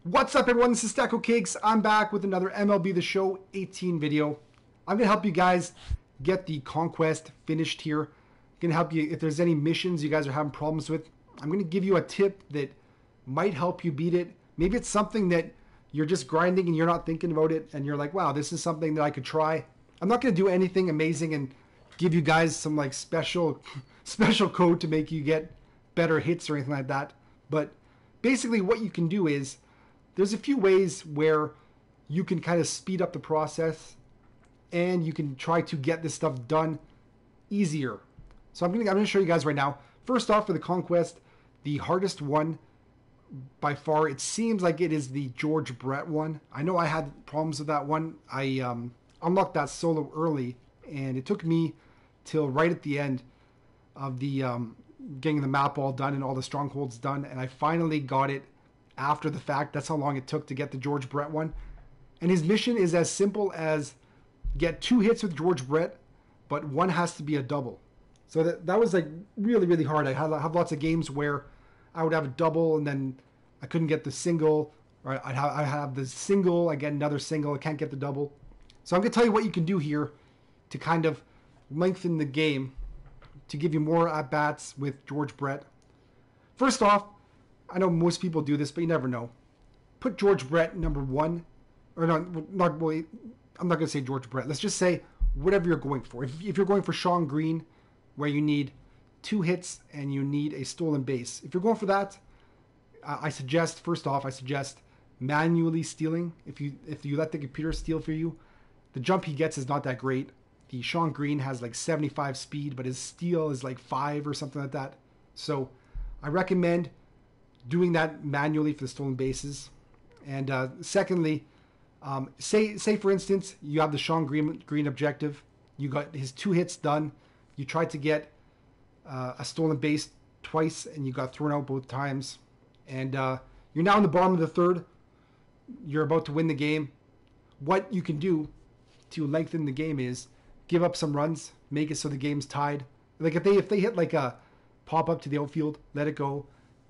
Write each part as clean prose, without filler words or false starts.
What's up, everyone? This is Stacko Cakes. I'm back with another MLB The Show 18 video. I'm going to help you guys get the Conquest finished here. I'm going to help you if there's any missions you guys are having problems with. I'm going to give you a tip that might help you beat it. Maybe it's something that you're just grinding and you're not thinking about it and you're like, wow, this is something that I could try. I'm not going to do anything amazing and give you guys some like special code to make you get better hits or anything like that. But basically what you can do is there's a few ways where you can kind of speed up the process and you can try to get this stuff done easier. So I'm gonna show you guys right now. First off, for the Conquest, the hardest one by far, it seems like it is the George Brett one. I know I had problems with that one. I unlocked that solo early, and it took me till right at the end of the getting the map all done and all the strongholds done, and I finally got it after the fact. That's how long it took to get the George Brett one. And his mission is as simple as get 2 hits with George Brett, but one has to be a double. So that was like really hard. I have lots of games where I would have a double and then I couldn't get the single, or I have the single, I get another single, I can't get the double. So I'm going to tell you what you can do here to kind of lengthen the game to give you more at-bats with George Brett. First off, I know most people do this, but you never know. Put George Brett number 1, or no, not really. I'm not going to say George Brett. Let's just say whatever you're going for. If you're going for Sean Green, where you need 2 hits and you need a stolen base, if you're going for that, I suggest manually stealing. If you let the computer steal for you, the jump he gets is not that great. The Sean Green has like 75 speed, but his steal is like 5 or something like that. So I recommend doing that manually for the stolen bases. And secondly, say for instance you have the Sean Green objective. You got his 2 hits done. You tried to get a stolen base twice and you got thrown out both times. And you're now in the bottom of the 3rd. You're about to win the game. What you can do to lengthen the game is give up some runs, make it so the game's tied. Like if they hit like a pop up to the outfield, let it go,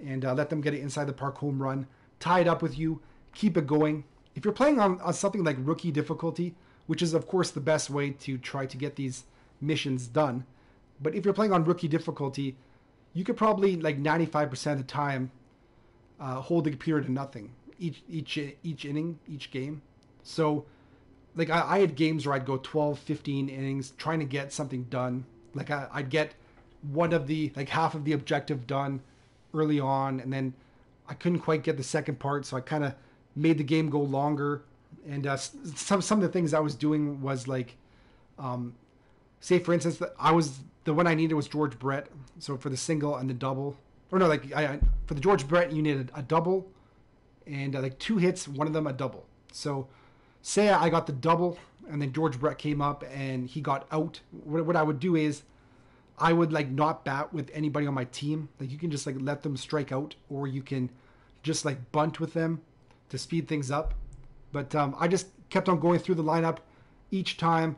and let them get it inside the park home run, tie it up with you, keep it going. If you're playing on something like rookie difficulty, which is of course the best way to try to get these missions done, but if you're playing on rookie difficulty, you could probably like 95% of the time hold the computer to nothing each inning, each game. So like I had games where I'd go 12, 15 innings trying to get something done. Like I'd get half of the objective done early on, and then I couldn't quite get the second part, so I kind of made the game go longer. And some of the things I was doing was like, say for instance, the one I needed was George Brett. So for the single and the double, or no, like for the George Brett, you needed a double and like 2 hits, one of them a double. So say I got the double and then George Brett came up and he got out. What I would do is I would like not bat with anybody on my team. Like you can just like let them strike out, or you can just like bunt with them to speed things up. But I just kept on going through the lineup each time,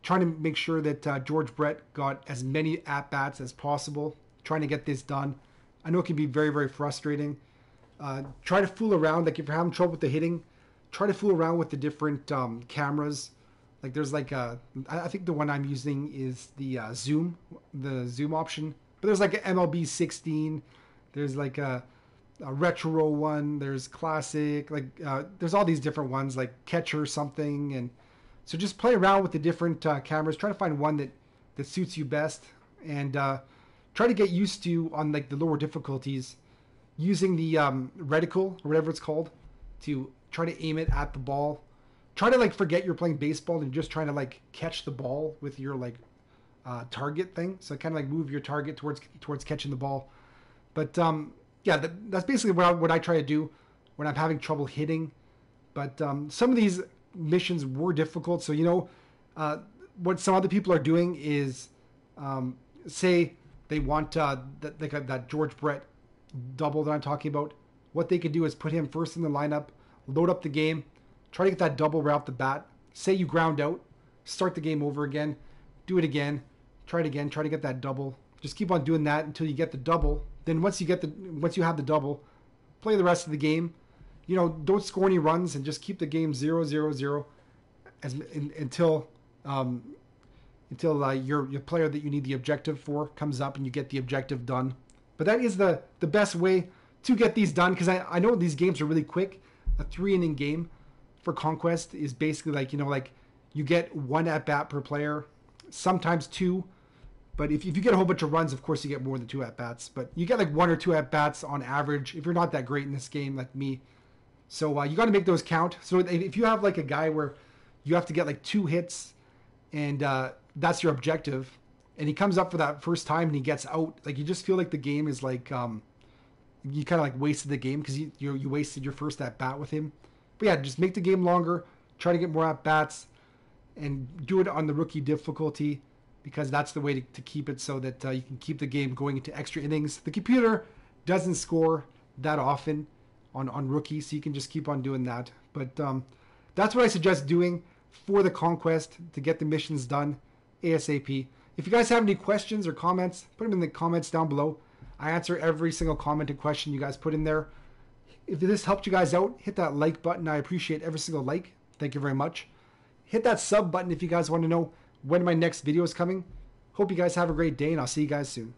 trying to make sure that George Brett got as many at-bats as possible, trying to get this done. I know it can be very frustrating. Try to fool around. Like if you're having trouble with the hitting, try to fool around with the different cameras. Like there's like I think the one I'm using is the zoom option. But there's like an MLB 16. There's like a retro one. There's classic. Like there's all these different ones like catcher something. And so just play around with the different cameras. Try to find one that suits you best, and try to get used to on like the lower difficulties using the reticle or whatever it's called to try to aim it at the ball. Try to like forget you're playing baseball and just trying to like catch the ball with your like target thing. So kind of like move your target towards catching the ball. But yeah, that's basically what I try to do when I'm having trouble hitting. But some of these missions were difficult. So you know what some other people are doing is say they want that George Brett double that I'm talking about. What they could do is put him first in the lineup, load up the game, try to get that double right off the bat. Say you ground out, start the game over again, do it again, try it again, try to get that double. Just keep on doing that until you get the double. Then once you have the double, play the rest of the game. don't score any runs and just keep the game 0-0-0 until your player that you need the objective for comes up and you get the objective done. But that is the best way to get these done, because I know these games are really quick. A 3-inning game for Conquest is basically like you get 1 at bat per player, sometimes 2. But if you get a whole bunch of runs, of course you get more than 2 at bats. But you get like 1 or 2 at bats on average if you're not that great in this game like me. So you got to make those count. So if you have like a guy where you have to get like 2 hits and that's your objective, and he comes up for that first time and he gets out, like you just feel like the game is like you kind of like wasted the game because you wasted your first at bat with him. But yeah, just make the game longer, try to get more at bats, and do it on the rookie difficulty, because that's the way to keep it so that you can keep the game going into extra innings. The computer doesn't score that often on rookie, so you can just keep on doing that. But that's what I suggest doing for the Conquest to get the missions done ASAP. If you guys have any questions or comments, put them in the comments down below. I answer every single comment and question you guys put in there. If this helped you guys out, hit that like button. I appreciate every single like. Thank you very much. Hit that sub button if you guys want to know when my next video is coming. Hope you guys have a great day, and I'll see you guys soon.